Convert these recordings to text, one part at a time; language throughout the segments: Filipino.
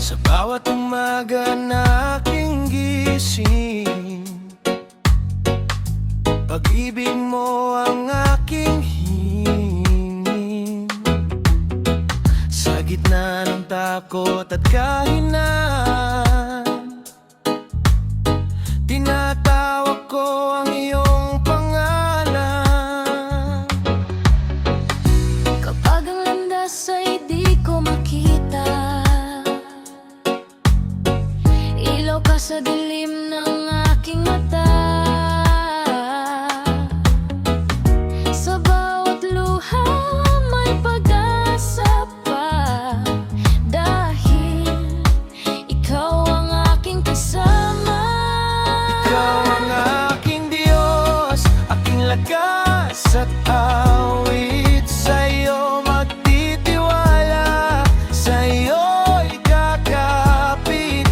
Sa bawat umaga na aking gising, pag-ibig mo ang aking hingin. Sa gitna ng takot at kahinaan, tinatawag ko ang iyong pangalan. Kapag ang landas ay di ko makita, ilaw ka sa dilim ng aking mata. Sa bawat luha may pag-asa pa, dahil ikaw ang aking kasama. Ikaw ang aking Diyos, aking lakas at awit. Sa'yo magtitiwala, sa'yo'y kakapit.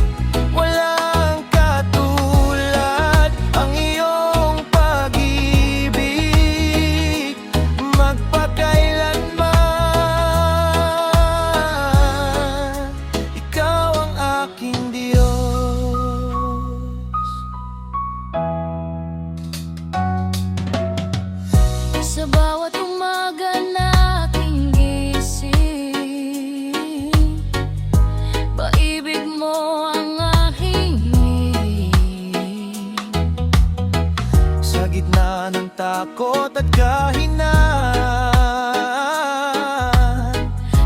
Walang katulad ang iyong pag-ibig, magpakailanman. Ikaw ang aking Diyos. Sa bawat umaga na aking gising, paibig mo ang aking hingin. Sa gitna ng takot at kahinaan,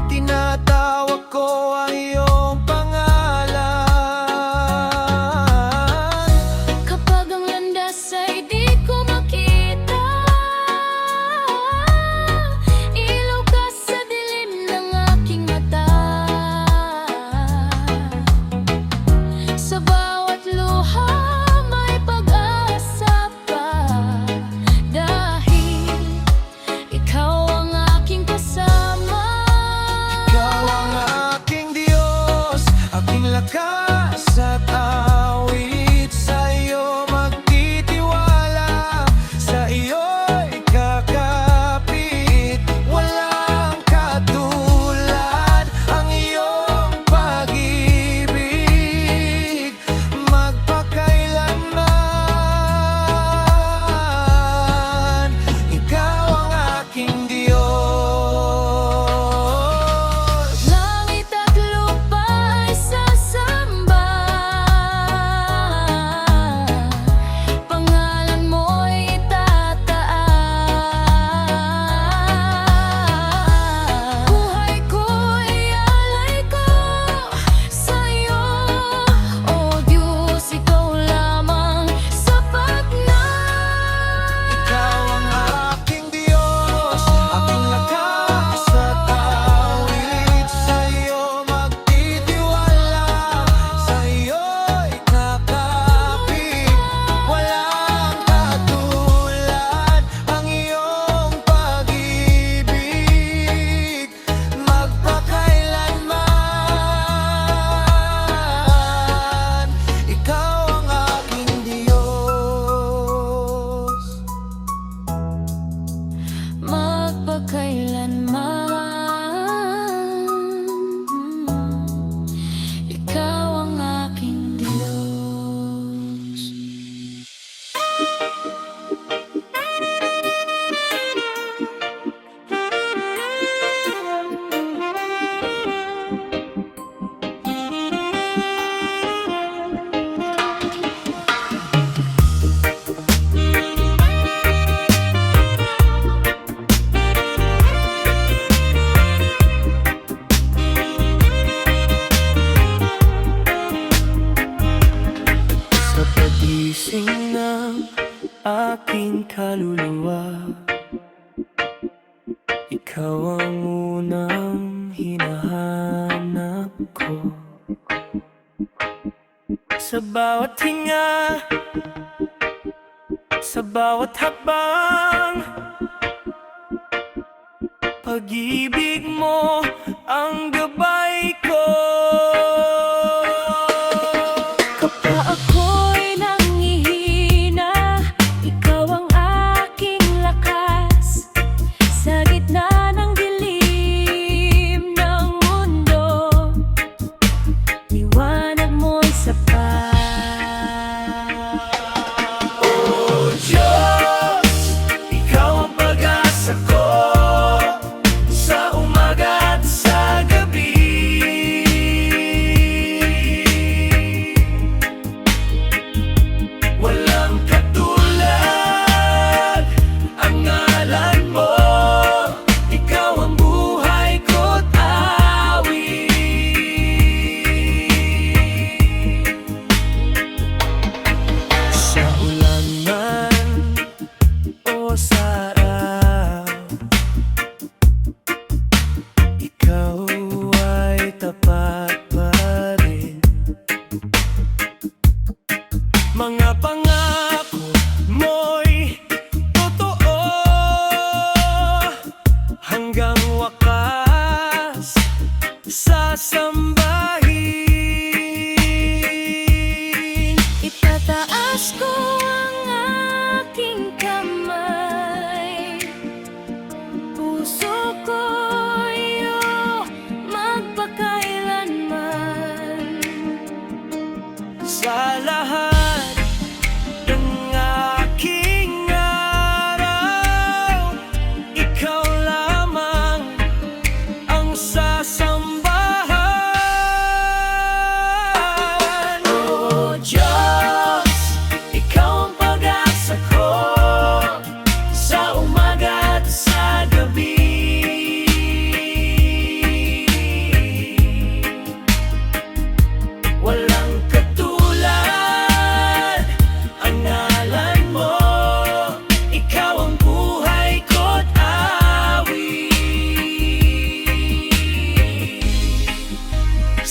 tinatawag ko ang iyong pangalan. Kapag ang landas ay di ko makita, ilaw ka sa dilim ng aking mata. Sa bawat luha may pag-asa pa, dahil ikaw ang aking kasama. Ikaw ang aking Diyos, aking lakas at awit. Sa'yo magtitiwala, sa iyo'y kakapit. Walang katulad ang iyong pag-ibig, magpakailanman. Ikaw ang aking Diyos. Langit at lupa ay sasamba, pangalan mo'y itataas. Buhay ko'y alay ko sa'yo, O Diyos, ikaw lamang sapat na. Ikaw ang aking Diyos, aking lakas at awit. Sa'yo magtitiwala, sa'yo'y kakapit. Walang katulad ang iyong pag-ibig, magpakailanman. Ikaw ang aking Diyos. Magpakailanman, ikaw ang aking Diyos. Sa pagising ng aking kaluluwa, ikaw ang unang hinahanap ko. Sa bawat hinga, sa bawat hakbang, pag-ibig mo ang gabay ko. Kapag ako'y nangihina, ikaw ang aking lakas. Sa gitna ng dilim ng mundo,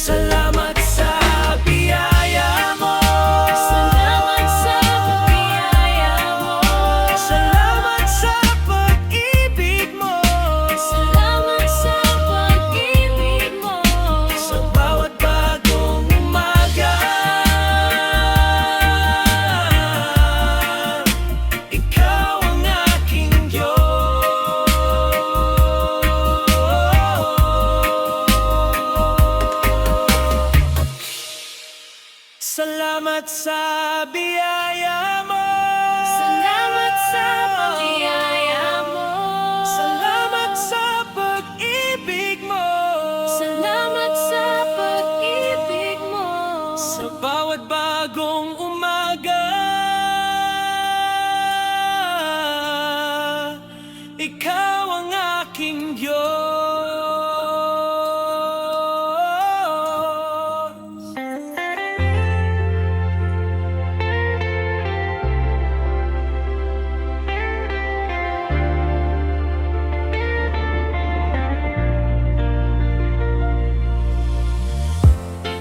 Salamat sa biyaya mo. Salamat sa biyaya mo. Salamat sa pag-ibig mo. Salamat sa pag-ibig mo. Sa bawat bagong umaga, ikaw ang aking Diyos. Salamat sa biyaya mo. Salamat sa biyaya mo. Salamat sa pag-ibig mo. Salamat sa pag-ibig mo. Sa bawat bagong umaga, ikaw ang aking Diyos.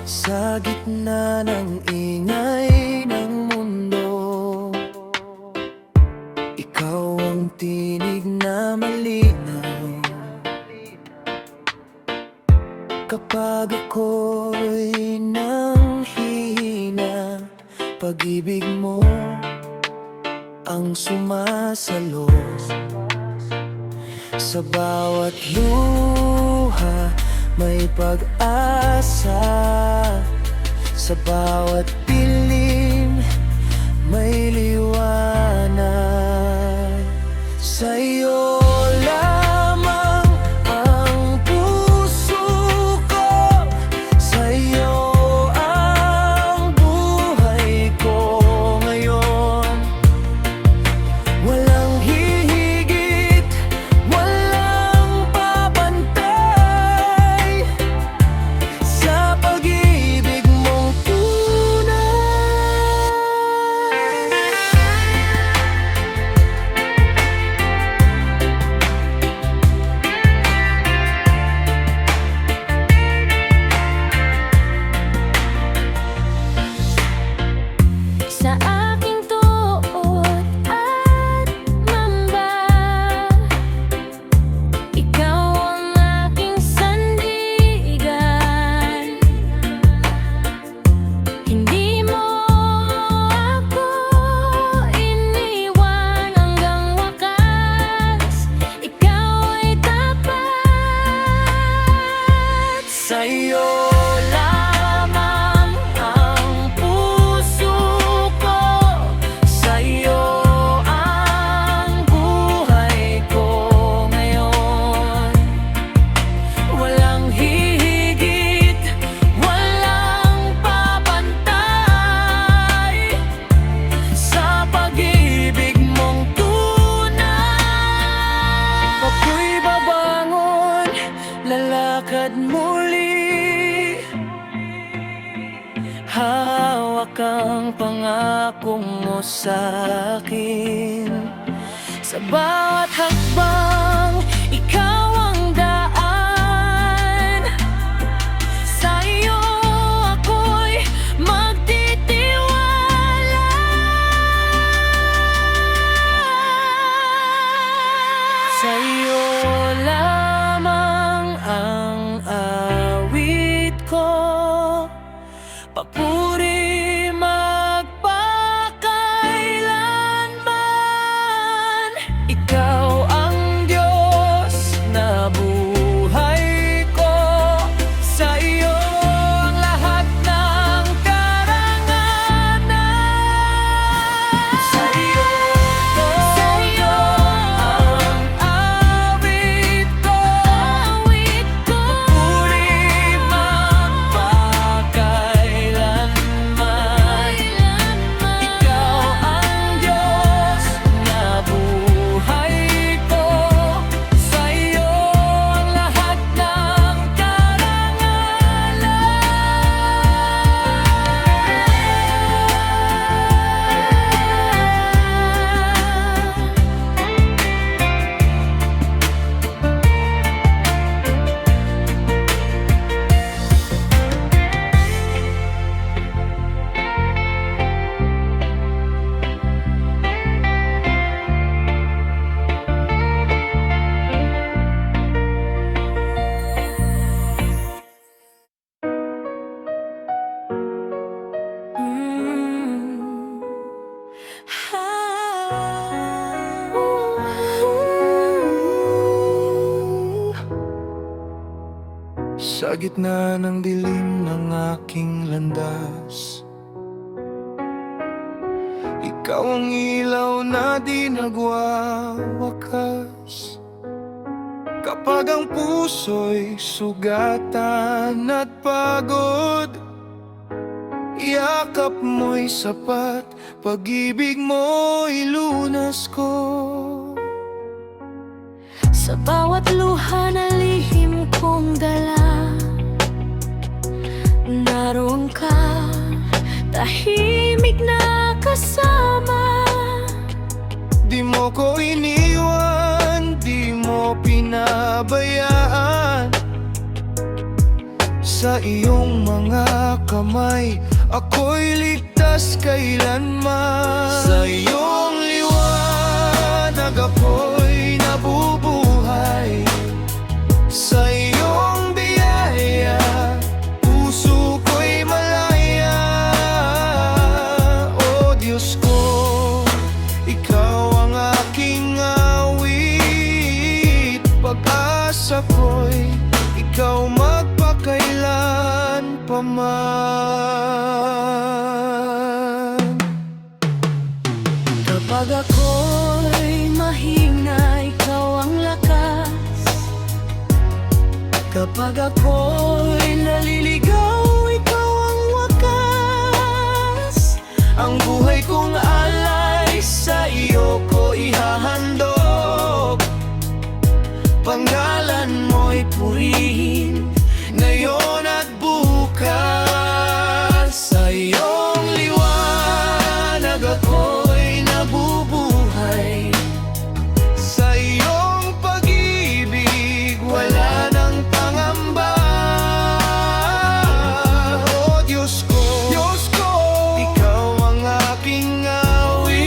Sa gitna ng ingay ng mundo, ikaw ang tinig na malinaw. Kapag ako'y nanghihina, pag-ibig mo ang sumasalo. Sa bawat luha may pag-asa, sa bawat dilim may liwanag. Sa'yo lamang ang puso ko, sa'yo ang buhay ko ngayon. Walang hihigit, walang babantay sa pag-ibig mong tunay. Sa aking tuot at mamba, ikaw ang aking sandigan. Hindi mo ako iniwan hanggang wakas. Ikaw ay tapat. Sa'yo lamang ang puso ko, sa'yo ang buhay ko ngayon. Walang hihigit, walang papantay sa pag-ibig mong tunay. Ako'y babangon, lalakad muli, hawak ang pangako mo sa'kin. Sa bawat hakbang, ikaw ang daan. Sa'yo ako'y magtitiwala. Sa'yo lamang ang awit ko, papuri magpakailanman. Ikaw ang Diyos na buhay ko, sa iyo ang lahat ng karangalan. Sa iyo ang awit ko, papuri magpakailanman. Sa gitna ng dilim ng aking landas, ikaw ang ilaw na di nagwawakas. Kapag ang puso'y sugatan at pagod, yakap mo'y sapat, pag-ibig mo'y lunas ko. Sa bawat luha na lihim kong dala, naroon ka, tahimik na kasama. Di mo ko iniwan, di mo pinabayaan. Sa iyong mga kamay, ako'y ligtas kailanman. Sa iyong liwanag ako'y nabubuhay. Sa iyong biyaya, puso ko'y malaya. O Diyos ko, ikaw ang aking awit. Pag-asa ko'y ikaw magpakailan pa man. Kapag ako'y mahina, ikaw ang lakas. Kapag ako'y naliligaw, ikaw ang wakas. Ang buhay kong alay sa iyo ko ihahandog. Pangalan mo'y purihin ngayon at bukas. Sa iyong liwanag ako'y nabubuhay. Sa iyong pag-ibig wala nang pangamba. O Diyos ko, ikaw ang aking awit.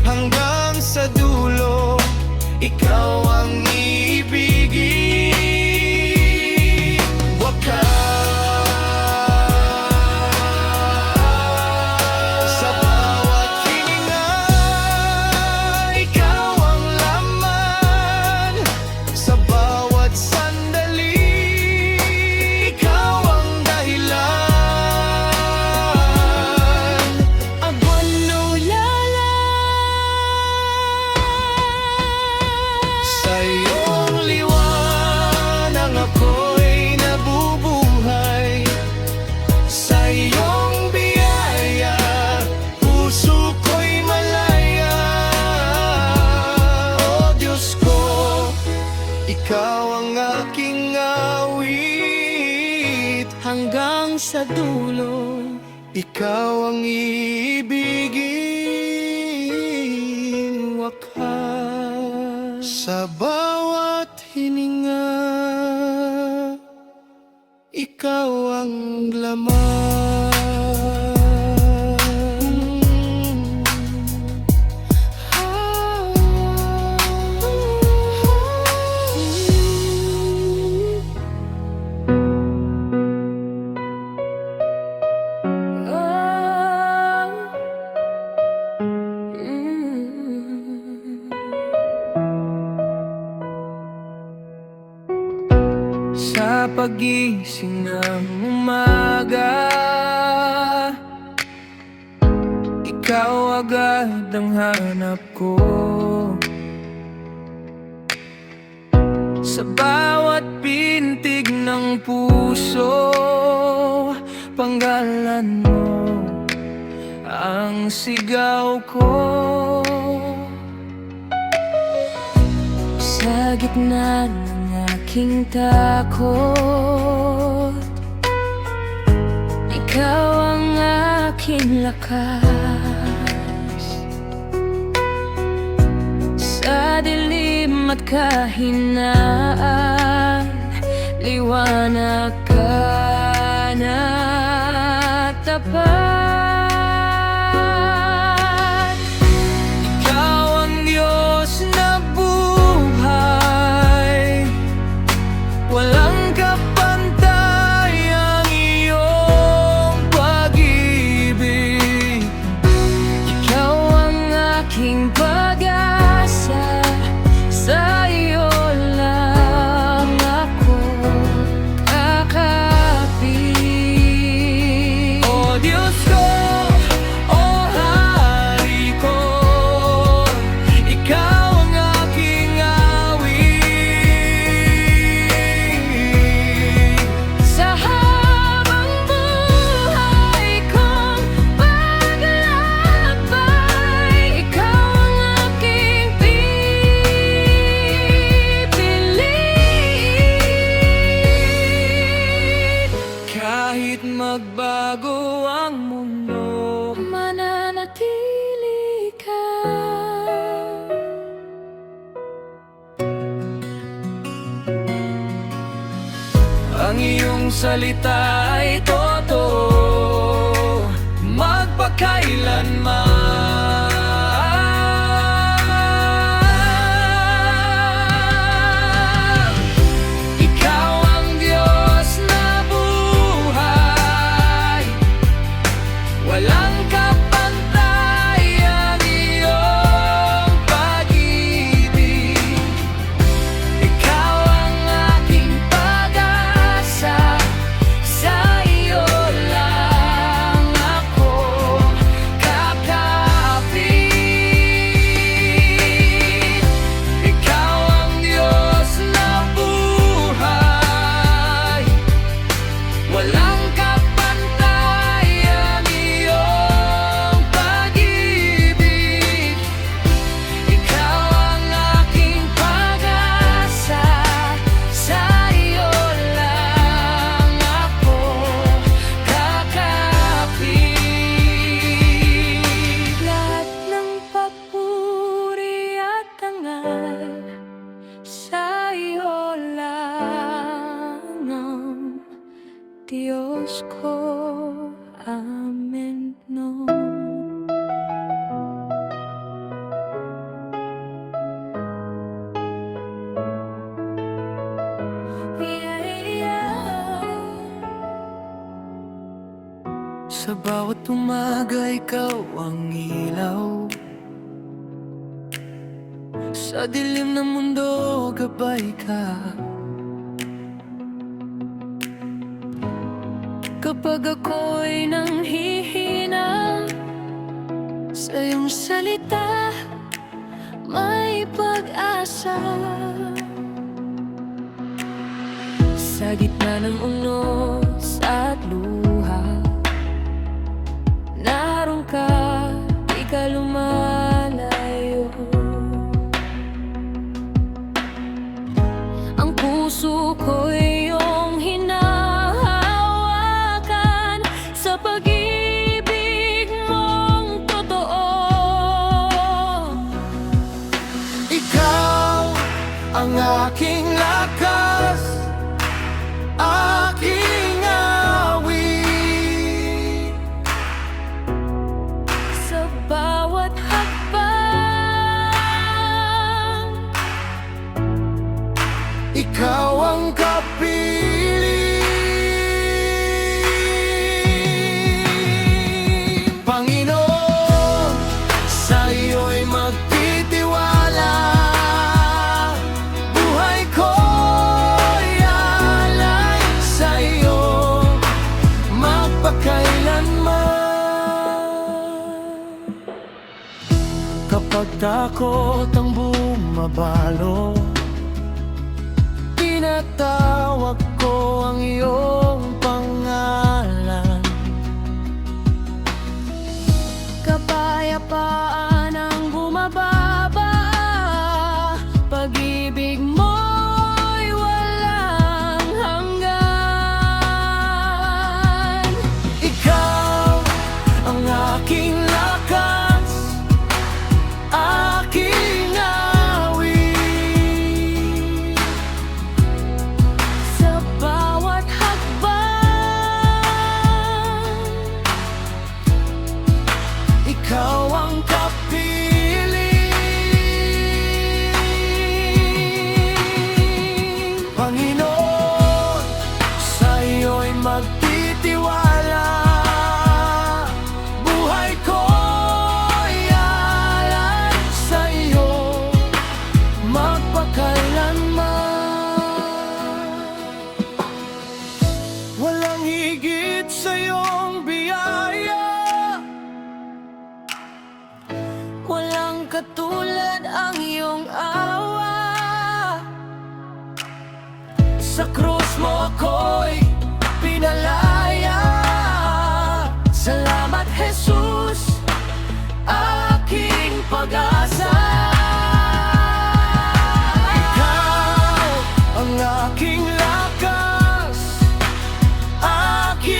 Hanggang sa dulo, ikaw ang ibigin. Wakas sa bawat hininga, ikaw ang laman. Sa bawat sandali, ikaw ang dahilan. Abonulala. Sa iyong liwanag ako'y nabubuhay. Sa iyong biyaya, puso ko'y malaya. O Diyos ko, ikaw ang aking awit. Hanggang sa dulo, Ikaw ang ibigin. Wakas sa bawat hininga, ikaw ang laman. Sa pagising ng umaga, ikaw agad ang hanap ko. Sa bawat pintig ng puso, panggalan mo ang sigaw ko. sa gitna ng aking takot, ikaw ang aking lakas. Sa dilim at kahinaan, liwanag ka na tapat. Ikaw ang Diyos na buhay, walang kapantay ang iyong pag-ibig. Ikaw ang aking pag-asa, sa iyo lang ako Kahit magbago ang mundo, mananatili ka. ang iyong salita ay totoo, magpakailanman. Ikaw ang Diyos na buhay, walang kapantay ang iyong pag-ibig. Ikaw ang aking pag-asa, sa iyo lang ako kakapit. Ikaw ang Diyos na buhay, walang kapantay ang iyong pag-ibig. Ikaw ang aking pag-asa, sa iyo lang ako kakapit. Lahat ng papuri at tangal, sa iyo lang ang Diyos ko. Amen. No. Sa bawat umaga ikaw ang ilaw, sa dilim ng mundo gabay ka. Kapag ako'y nanghihina, sa iyong salita may pag-asa. Sa gitna ng unos at luha, naroon ka, di ka lumalayo. Ang puso ko'y iyong hinahawakan, sa pag-ibig mong totoo. Ikaw ang aking lakas, aking awit. Sa bawat hakbang, Ikaw ang kapiling. Panginoon, sa iyo'y magtitiwala. Buhay ko'y alay sa iyo, magpakailanman. Kapag takot ang bumabalo, tinatawag ko ang iyong pangalan. kapayapaan ang bumababa, pag-ibig mo'y walang hanggan. Ikaw ang aking lakas, aking awit. Sa bawat hakbang, Ikaw ang kapiling. Panginoon, sa iyo'y magtitiwala. Buhay ko'y alay sa iyo, magpakailanman. Walang higit sa iyong biyaya, walang katulad ang iyong awa. sa krus mo ako'y pinalaya. Salamat Jesus, aking pag-asa. Ikaw ang aking lakas, aking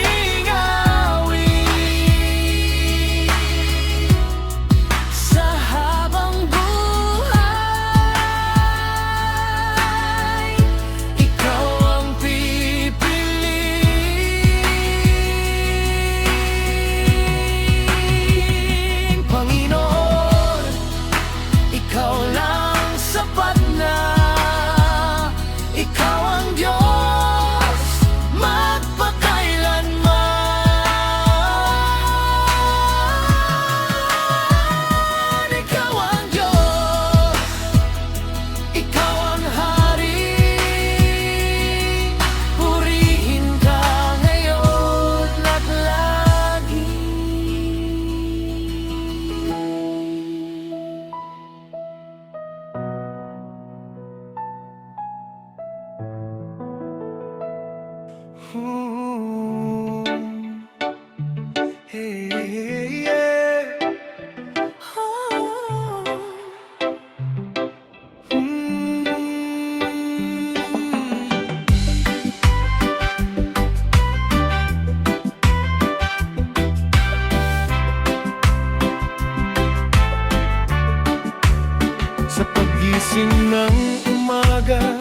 gising ng umaga,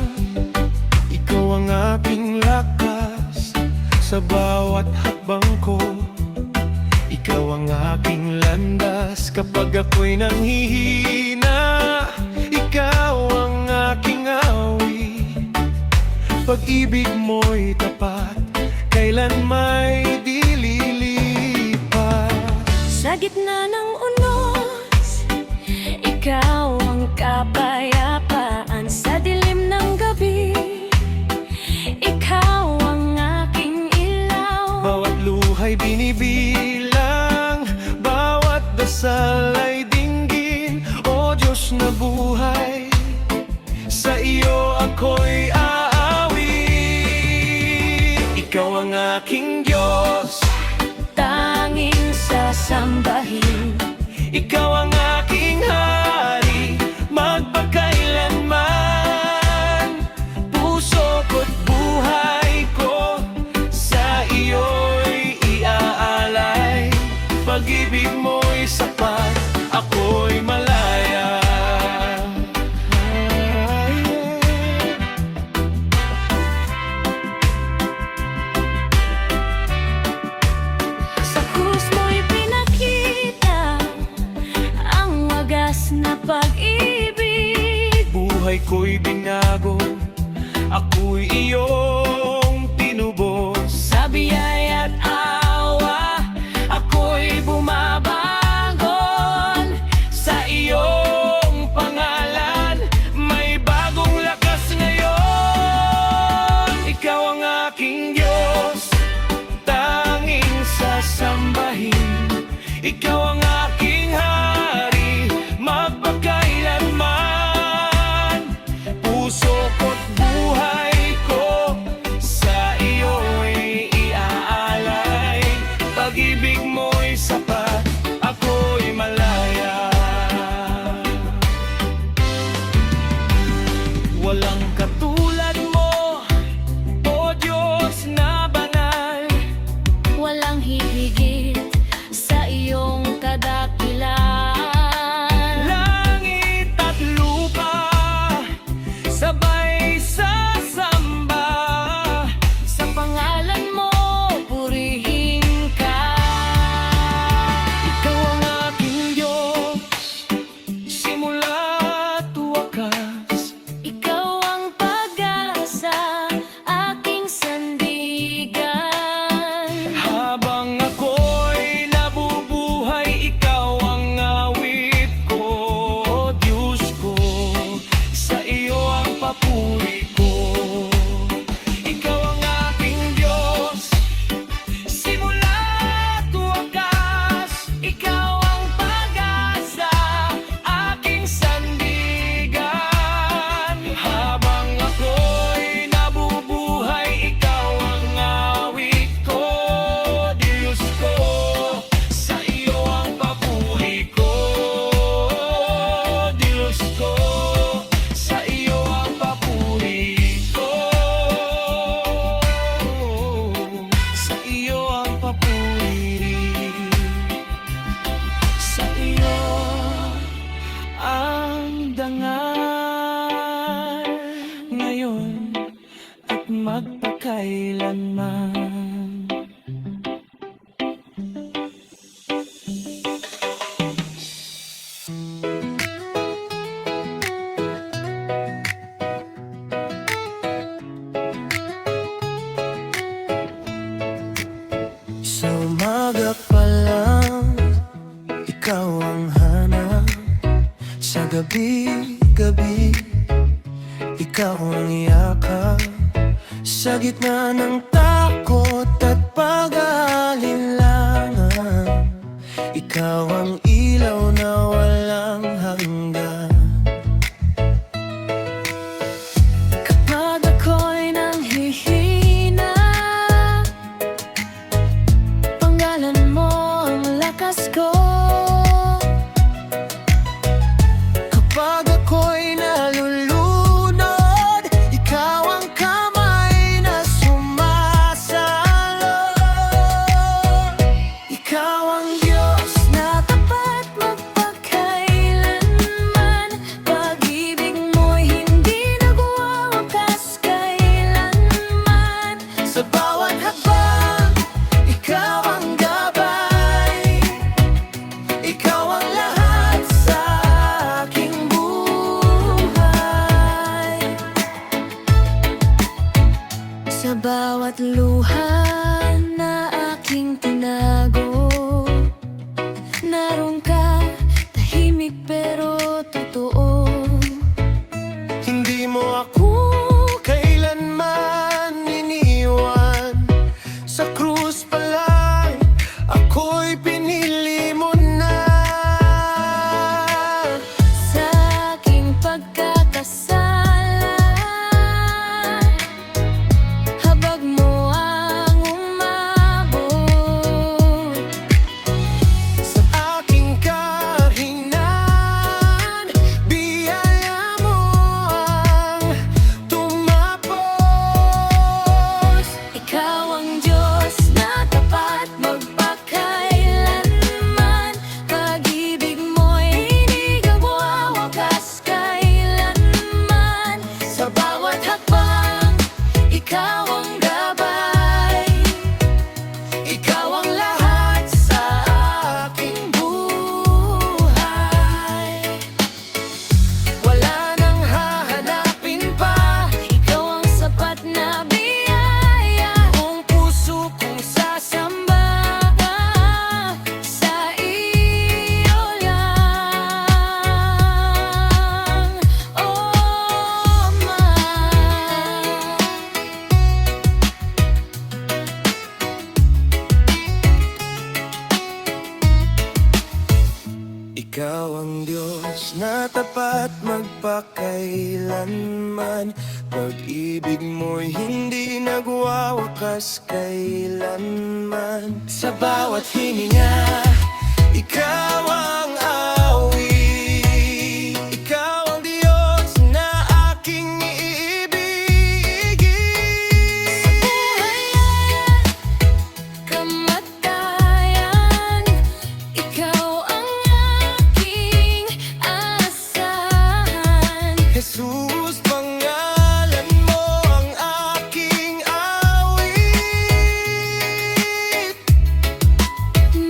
ikaw ang aking lakas. Sa bawat hakbang ko, ikaw ang aking landas. Kapag ako'y nanghihina, ikaw ang aking awi. Pag-ibig mo'y tapat, kailan may di lilipas. Sa gitna ng unos, ikaw ang kapayapaan. Sa dilim ng gabi, ikaw ang aking ilaw. Bawat luha'y binibilang, bawat dasal ay dinggin. O Diyos na buhay, sa iyo ako'y aawi. Ikaw ang aking Diyos, Tanging sasambahin. ikaw ang aking hari, magpakailanman. Puso ko't buhay ko, sa iyo'y iaalay. Pag-ibig mo'y sapat, ako'y malaya. Sa krus mo'y pinakita ang wagas na pag-ibig. Buhay ko'y binago, ako'y iyong tinubos. Sa biyaya't awa, ako'y bumabangon. Sa iyong pangalan, may bagong lakas ngayon. Ikaw ang aking Diyos, tanging sasambahin. Ikaw ang aking hari, magpakailanman. Puso ko't buhay ko, sa iyo'y iaalay. Pag-ibig mo'y sapat, ako'y malaya. Walang katulad mo, O Diyos na banal. Walang hihigit sa iyong kadakilaan. Langit at lupa, sabay sasamba. Sa pangalan mo, purihin ka. Ikaw ang aking Diyos, simula't wakas. Ikaw ang pag-asa, aking sandigan. Habang ako'y nabubuhay, ikaw ang awit ko. Diyos ko, sa iyo ang papuri ko. Ikaw ang aking Diyos, simula't wakas. Ikaw ang pag-asa, aking sandigan. Habang ako'y nabubuhay, ikaw ang awit ko. Diyos ko, sa iyo ang papuri ko. Diyos ko, sa iyo ang papuri ko. Sa iyo ang papuri. Sa iyo ang dangal ngayon at magpakailanman. Sa umaga pa lang, ikaw ang hanap. Sa gabi-gabi, ikaw ang yakap. Sa gitna ng takot at pag-aalinlangan, ikaw ang ilaw na walang hanggan. Kapag ako'y nanghihina, pangalan mo ang lakas ko. Kapag ako'y nalulunod, ikaw ang kamay na sumasalo. Ikaw ang Diyos na na tapat magpakailanman. Pag-ibig mo'y hindi nagwawakas kailanman. Sa bawat hininga, ikaw ang awit. Ikaw ang Diyos na aking iibigin. Kamatayan, ikaw ang aking asahan. Jesus, pangalan mo ang aking awit.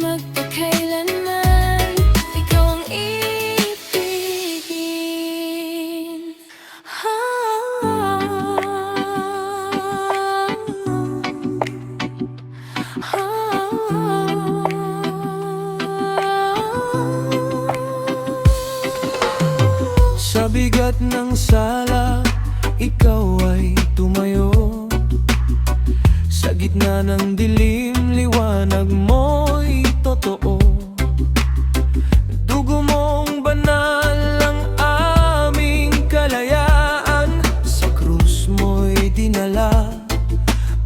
Magpakailanman, ikaw ang ibigin. Sa bigat ng sala, ikaw ay tumayo. Sa gitna ng dilim, liwanag mo'y totoo. Dugo mong banal ang aming kalayaan. Sa krus mo'y dinala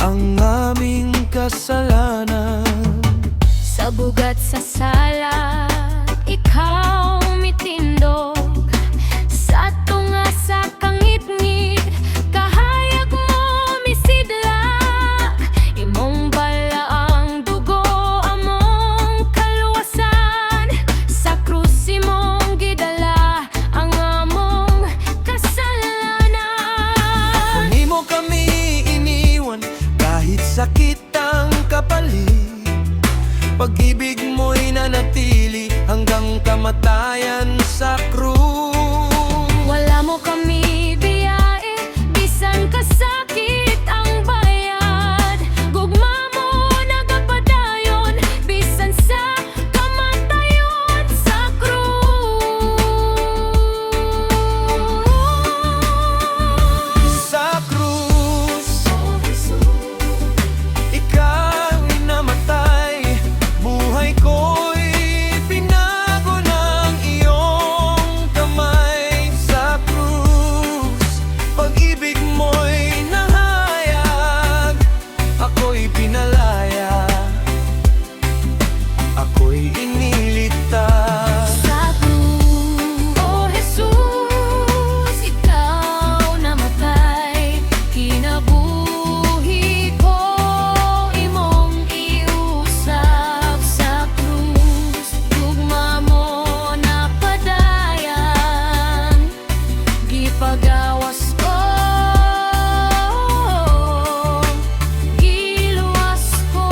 ang aming kasalanan. Sa bugat sa sala, ikaw mitindog. Sa tunga sa kangit-ngit, kahayag mo misidlak. Imong bala ang dugo, among kaluwasan. Sa krus imong gidala ang among kasalanan. Hindi mo kami iniwan kahit sakit ang kapalit. Pag-ibig mo'y nanatili hanggang kamatayan sa krus. Wala mo kami biyae, bisan kasakit ang bayad. Gugma mo nagapadayon, bisan sa kamatayon sa krus. Sa krus, ika'y namatay. Buhay ko'y pinago ng iyong kamay. Sa krus, pag-ibig mo'y nahayag. Ako'y pinalaya, ako'y inilitas. Sa krus, O Jesus, ikaw namatay. Kinabuhi ko, imong iusap sa krus. Tugma mo napadayan, gipagawas ko, giluwas ko.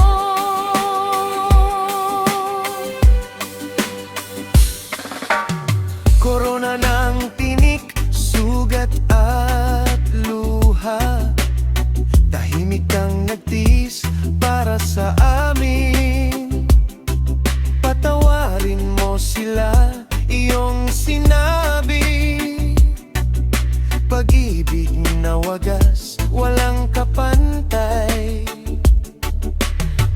Korona ng tinik, sugat at luha. Tahimik kang nagtiis para sa amin. Patawarin mo sila, iyong sinabi. Pag-ibig na wagas, walang kapantay.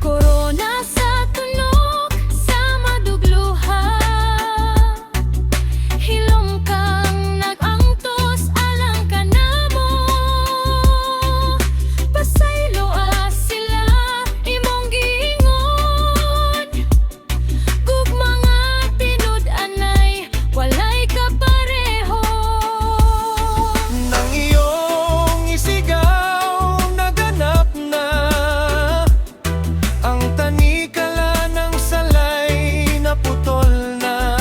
Korona sa tunog, sa madugluha. Hilom kang nag-angtos, alang ka na mo. Pasaylo sila, imong giingon. Gug mga tinud-anay, walay kapareho. Nang iyong isigaw, naganap na ang tanikala ng salay na putol na.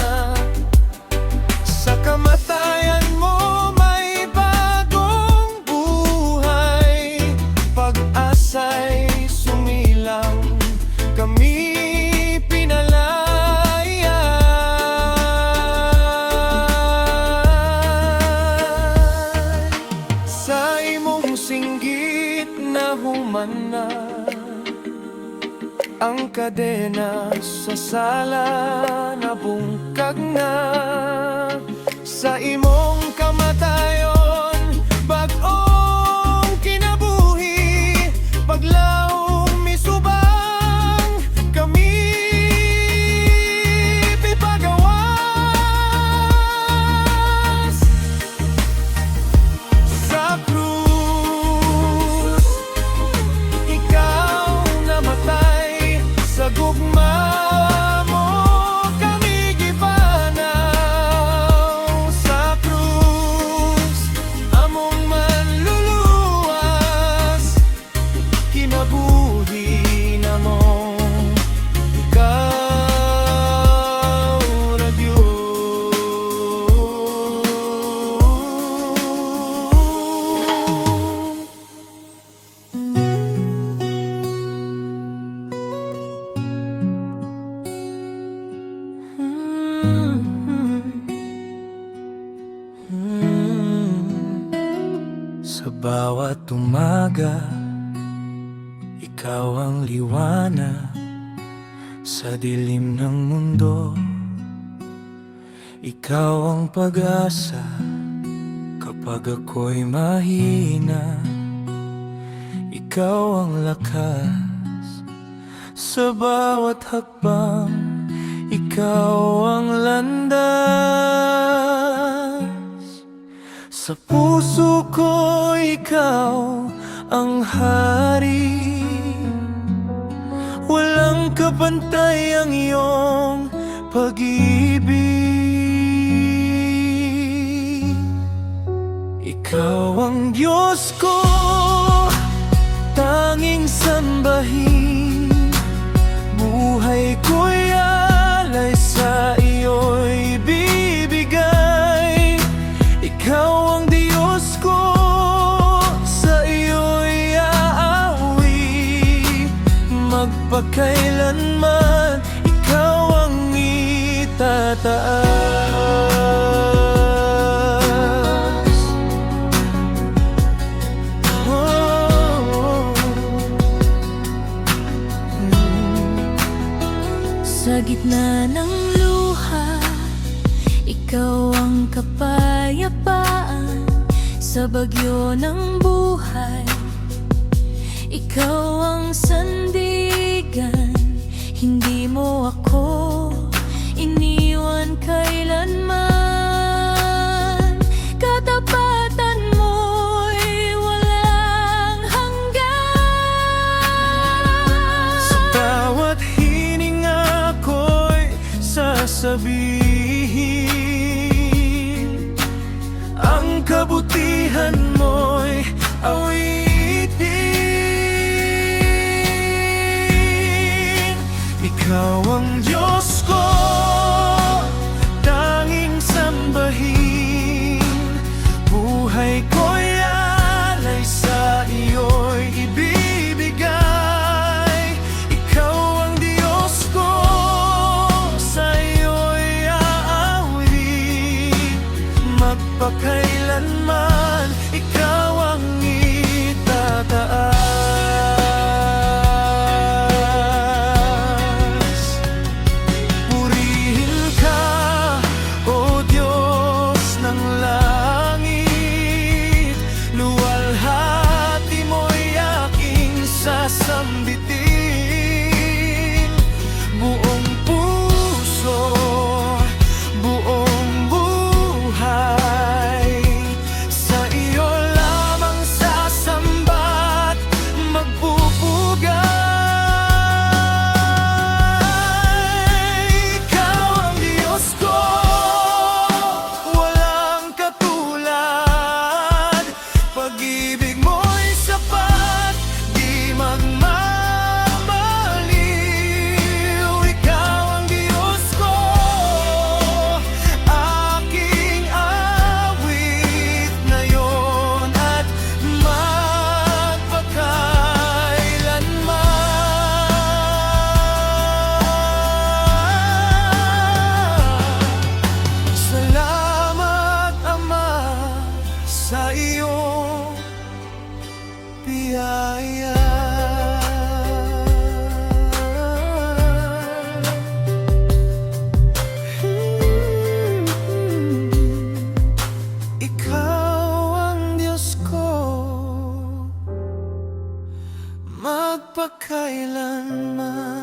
Sa kamatayan mo may bagong buhay. Pag-asa'y sumilang, kami pinalaya. Sa imong singgit na humana, ang kadena sa sala na bungkag na. Sa imong kamatayon, bag-ong kinabuhi. Paglaong misubang, kami pipagawan. bawat umaga, ikaw ang liwanag sa dilim ng mundo. Ikaw ang pag-asa kapag ako'y mahina. Ikaw ang lakas sa bawat hakbang. Ikaw ang landas. Sa puso ko ikaw ang hari. Walang kapantay ang iyong pag-ibig. Ikaw ang Diyos ko, tanging sambahin. Buhay ko'y alay sa iyo'y ibibigay. Ikaw ang Diyos ko, sa iyo'y aawi. Magpakailanman, ikaw ang itataas. Sa gitna ng luha, ikaw ang kapayapaan. Sa bagyo ng buhay, ikaw ang sandigan. Hindi mo ako iniwan kailanman. Katapatan mo'y walang hanggan. Sa bawat hininga ko'y sasabihin, ang kabutihan mo'y awitin. Ikaw ang Diyos ko, tanging sambahin. Buhay ko'y alay sa iyo'y ibibigay. Ikaw ang Diyos ko, sa iyo'y aawi. Magpakailanman, ikaw ang itataas. Purihin ka, O Diyos ng langit. Luwalhati mo'y aking sasambitin. Buong puso, buong buhay, sa iyo lamang sasamba't magpupugay. Ikaw ang Diyos ko, walang katulad. Pag-ibig mo'y sapat, di magmamaliw. Ikaw ang Diyos ko, aking awit ngayon at magpakailanman. Salamat, Ama, sa iyong biyaya. Ikaw ang Diyos ko, magpakailanman.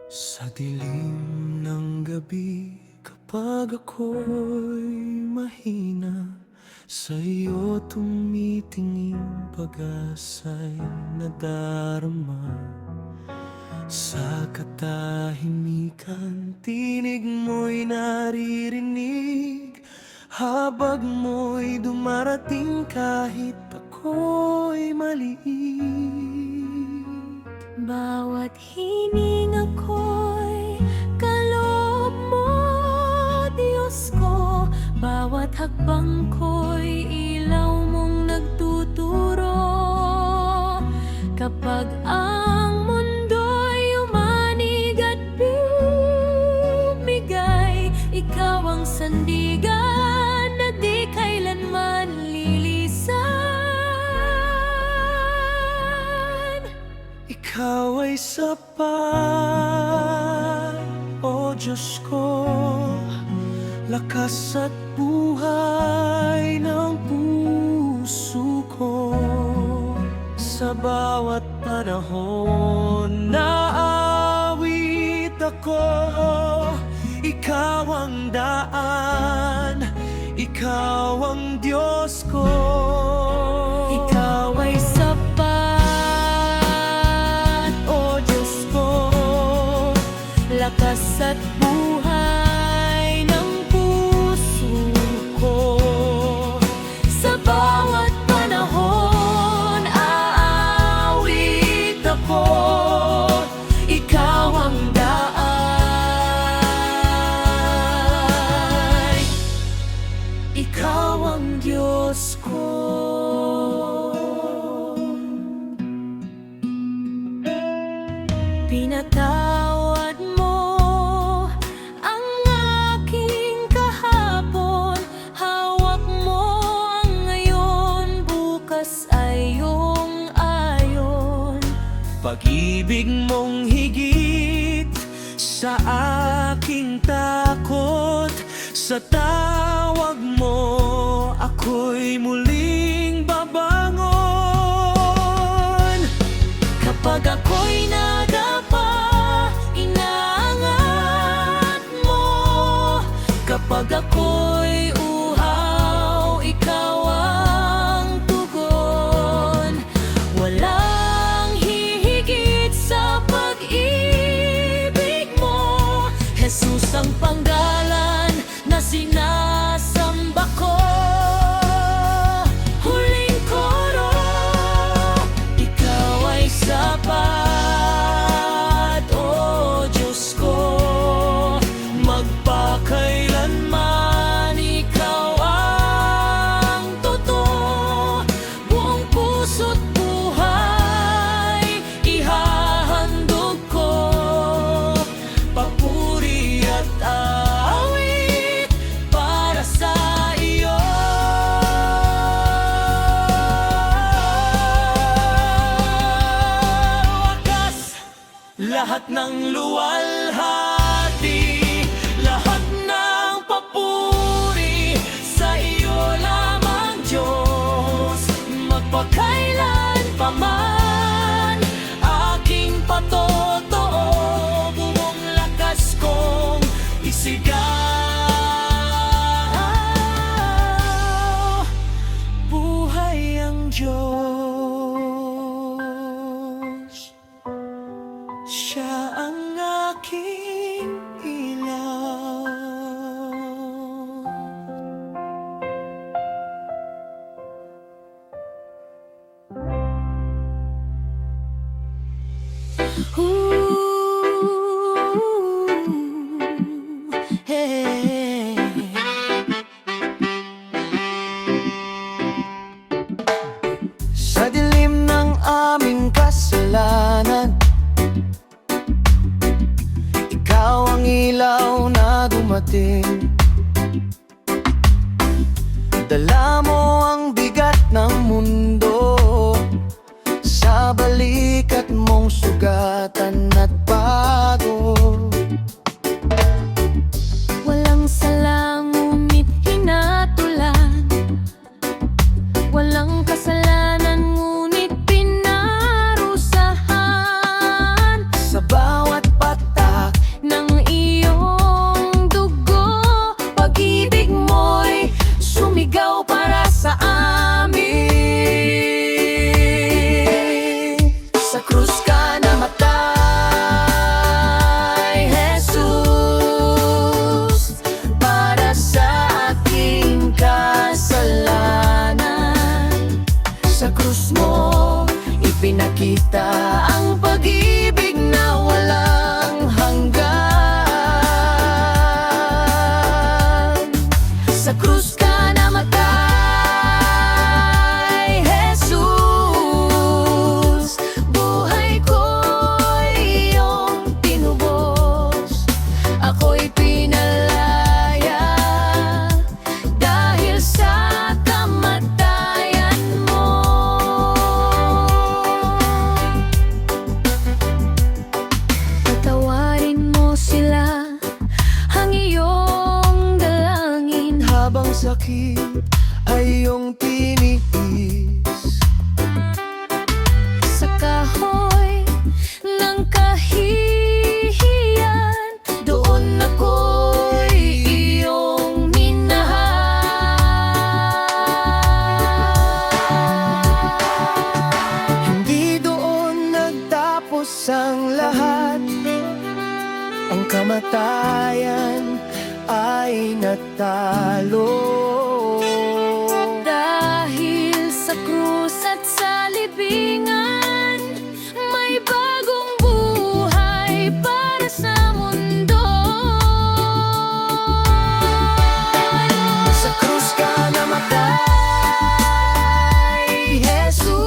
Sa dilim ng gabi, kapag ako'y mahina, sa iyo tumitingin, pag-asa'y nadarama. Sa katahimikan, tinig mo'y naririnig. Habag mo'y dumarating kahit ako ako'y maliit. Bawat hininga ko'y kaloob mo, Diyos ko. Bawat hakbang ko'y ilaw mong nagtuturo. Kapag ang mundo'y umanig at bumigay, ikaw ang sandigan na di kailanman lilisan. Ikaw ay sapat, O Diyos ko, lakas at buhay ng puso ko. Sa bawat panahon na awit ako, ikaw ang daan, ikaw ang Diyos ko. Ikaw ay sapat, O Diyos ko, lakas at buhay ng puso ko. Sa bawat panahon, aawit ako, ikaw ang daan, ikaw ang Diyos ko. Pinatawad mo ang aking kahapon, hawak mo ang ngayon, bukas ay iyong ayon. pag-ibig mong higit sa aking takot. Sa tawag mo, ako'y muling babangon. Kapag ako'y nadapa, inaangat mo. Kapag ako'y uhaw, ikaw ang tugon. Walang hihigit sa pag-ibig mo, Jesus ang panggalan na sinasamba ko. Huling koro, ikaw ay sapat, O Diyos ko. Magpakailanman ikaw ang totoo. Buong puso't buhay ihahandog ko. Papuri at awit para sa iyo. Wakas lahat ng luwalhati, lahat ng papuri sa iyo lamang, Diyos. Magpakailan pa man, aking patotoo, buong lakas kong isigaw. Buhay ang Diyos, Siya ang aking ilaw. Hey. Sa dilim ng aming kasalanan, ikaw ang ilaw na dumating. Dala mo ang bigat ng mundo, sa balikat mong sugatan at bago. Walang salang ngunit hinatulan, walang kasalanan ngunit pinarusahan. Sa bawat patak Ng iyong dugo, pag-ibig mo'y sumigaw para sa amin. sa krus ka namatay, sakit ay iyong tiniis. Sa kahoy ng kahihiyan, doon ako'y iyong minahal. Hindi doon nagtapos ang lahat. Ang kamatayan ay natalo. Dahil sa krus at sa libingan, may bagong buhay para sa mundo. Sa krus ka namatay, Jesus,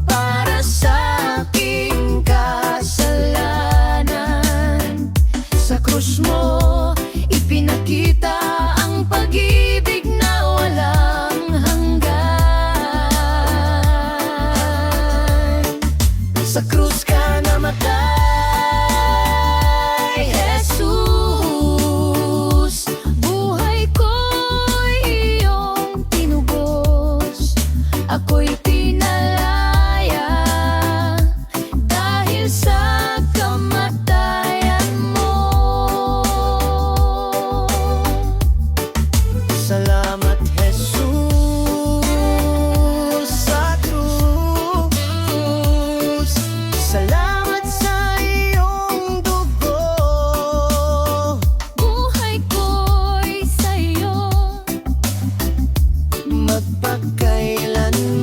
para sa aking kasalanan. Sa krus mo ipinakita ang pag-ibig na walang hanggan. Sa krus ka namatay, Jesus, buhay ko'y iyong tinubos. Ako'y pinalaya dahil sa kamatayan mo. Salamat, Jesus, sa krus. Salamat sa iyong dugo. Buhay ko'y sa'yo, Magpakailanman.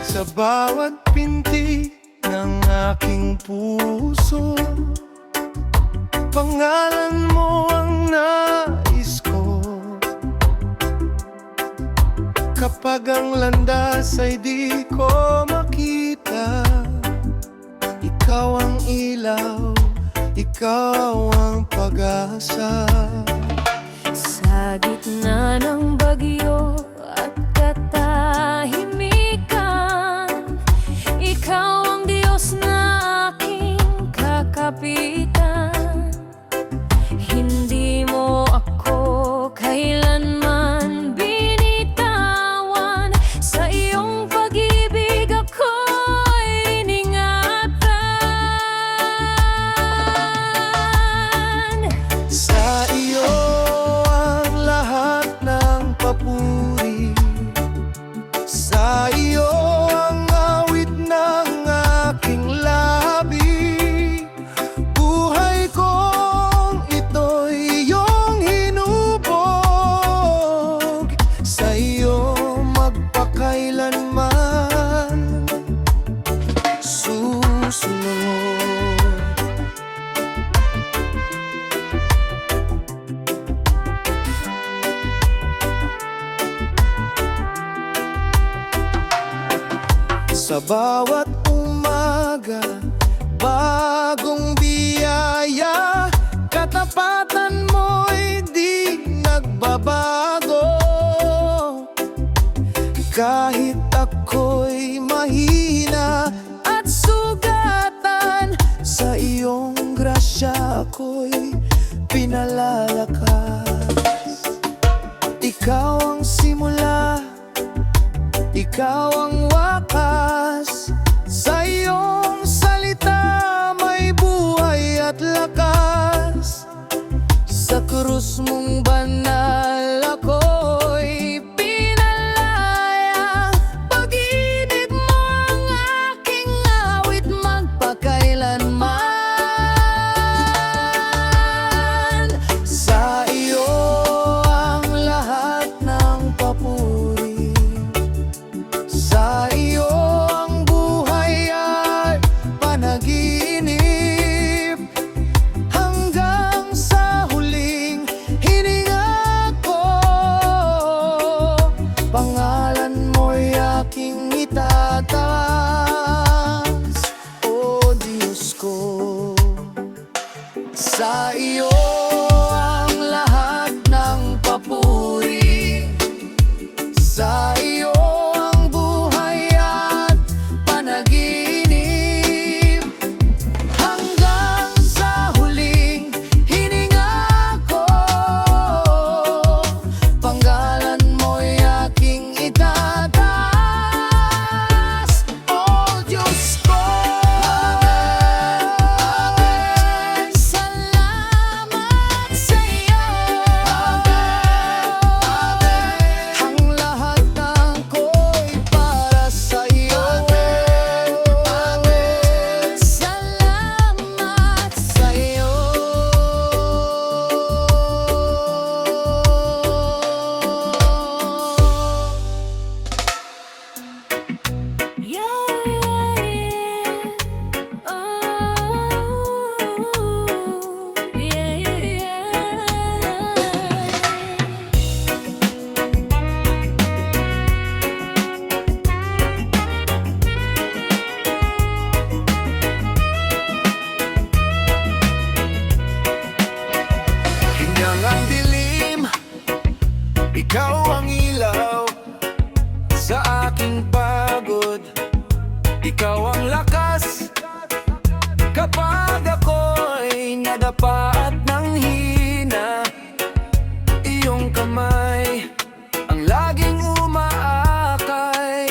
Sa bawat pinti ng aking puso, pangalan mo ang nais ko. Kapag ang landas ay di ko makita, ikaw ang ilaw, ikaw ang pag-asa. sa gitna ng bagyo at katahimikan. Ikaw ang Diyos na aking kakapitan. Hindi mo ako kailanman binitawan. Sa iyong pag-ibig ako'y iningatan. Sa iyo ang lahat ng papuri, sa iyo ang awit ng aking labi. Buhay kong ito'y iyong hinubog, sa iyo magpakailanman susunod. Sa bawat umaga, bagong biyaya, katapatan mo'y di nagbabago. Kahit ako'y mahina at sugatan, sa iyong grasya ako'y pinalalakas. Ikaw ang simula, ikaw ang wakas. Sa iyong salita may buhay at lakas. Sa krus mong banal ako'y pinalaya. Pag-ibig mo ang aking awit magpakailanman. Sa iyo ang lahat ng papuri, sa iyo ang buhay at panaginip. Hanggang sa huling hininga aking pagod. Ikaw ang lakas kapag ako'y nadapa at nanghina. Iyong kamay ang laging umaakay.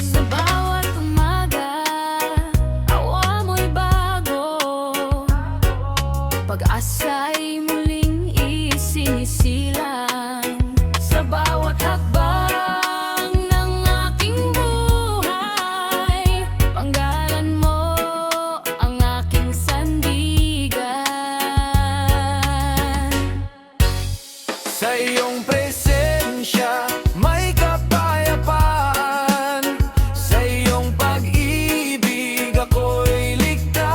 Sa bawat umaga, awa mo'y bago. Pag-asa'y muling isinisilang. Sa bawat hakbang ng aking buhay, panggalan mo ang aking sandigan. Sa iyong presensya may kapayapaan. Sa iyong pag-ibig ako'y ligtas.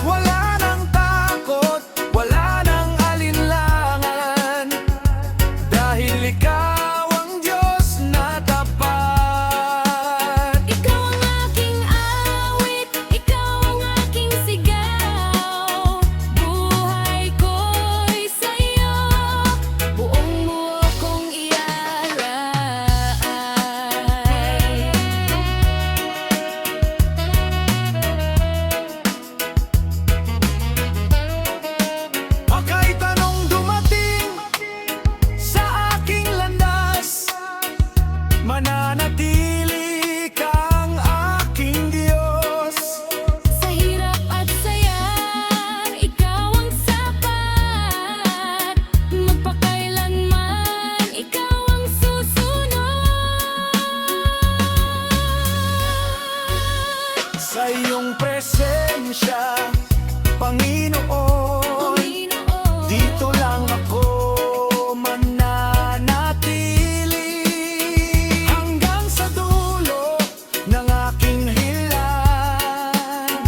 Wala nang takot, wala nang alinlangan, dahil ikaw ang Diyos na tapat. Ikaw ang aking awit, ikaw ang aking sigaw. Buhay ko'y sa'yo, buong buo kong ialay. Kahit anong dumating sa aking landas, mananatili kang aking Diyos. Sa hirap at saya, ikaw ang sapat. Magpakailanman, ikaw ang susunod. Sa iyong presensya, Panginoon, dito lang ako mananatili hanggang sa dulo ng aking hilang.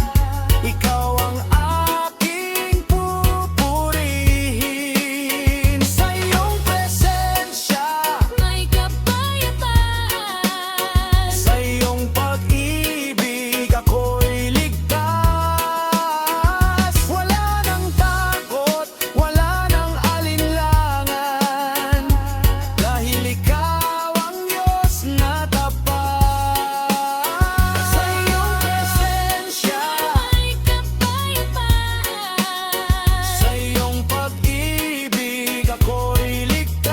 Ikaw ang aking pupurihin. Sa iyong presensya, May kapayapaan. sa iyong pag-ibig ako'y ligtas. Wala nang takot, wala nang alinlangan, dahil ikaw ang Diyos na tapat. Sa iyong presensya, May kapayapaan. sa iyong pag-ibig ako'y ligtas.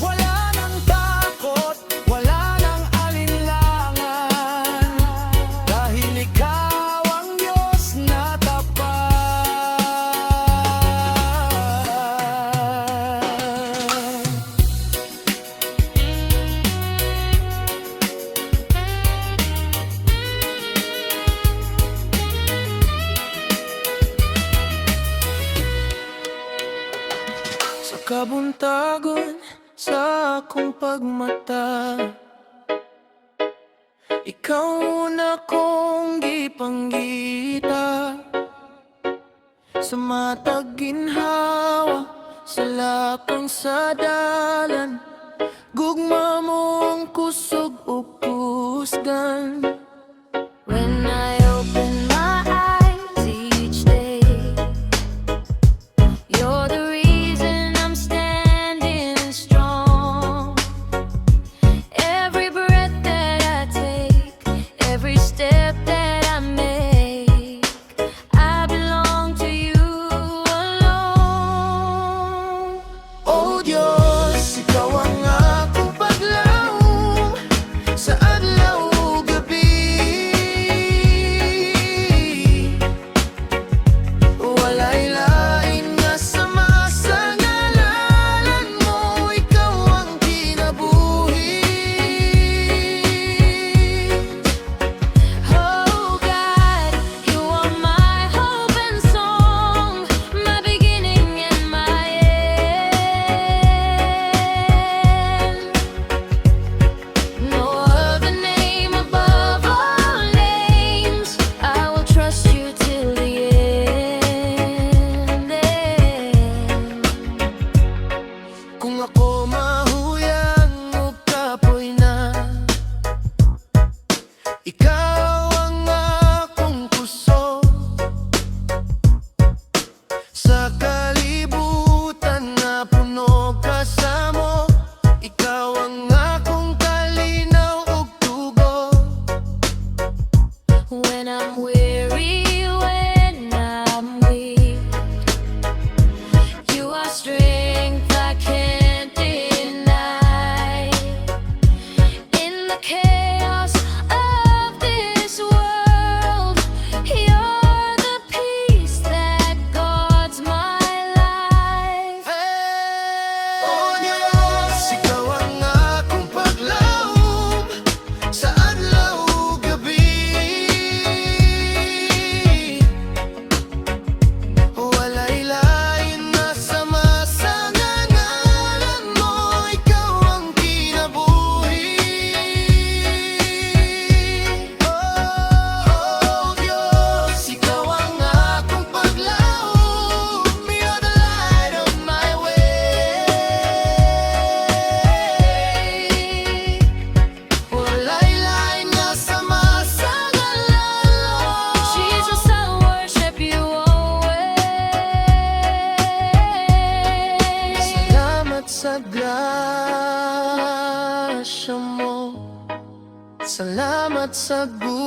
Wala nang takot, wala nang alinlangan, dahil ikaw ang Diyos na tapat. Sa kabuntagon sa akong pagmata, ikaw na kong gipanggita. Sa matag ginhawa, sa lapang sa dalan, gugma mo ang kusog o pusgan. When I open my eyes each day, you're the reason I'm standing strong. Every breath that I take, every step that I make, I belong to you alone. O Diyos, ikaw ang akong paglaom sa adlaw ug grasya mo. Salamat sa gugma.